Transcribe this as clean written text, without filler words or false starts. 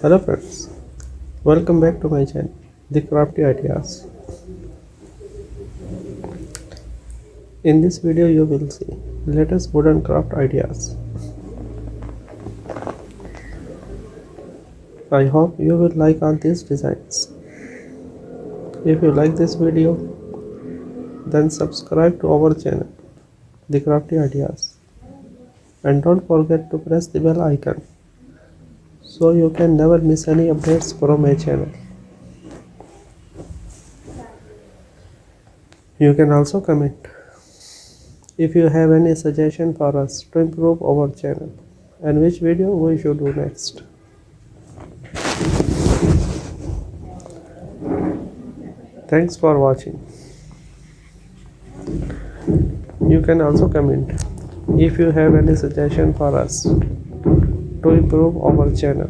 Hello friends, welcome back to my channel, The Crafty Ideas. In this video you will see latest wooden craft ideas. I hope you will like all these designs. If you like this video, then subscribe to our channel, The Crafty Ideas. And don't forget to press the bell icon so you can never miss any updates from my channel. You can also comment if you have any suggestion for us to improve our channel and which video we should do next. Thanks for watching. You can also comment if you have any suggestion for us to improve our channel.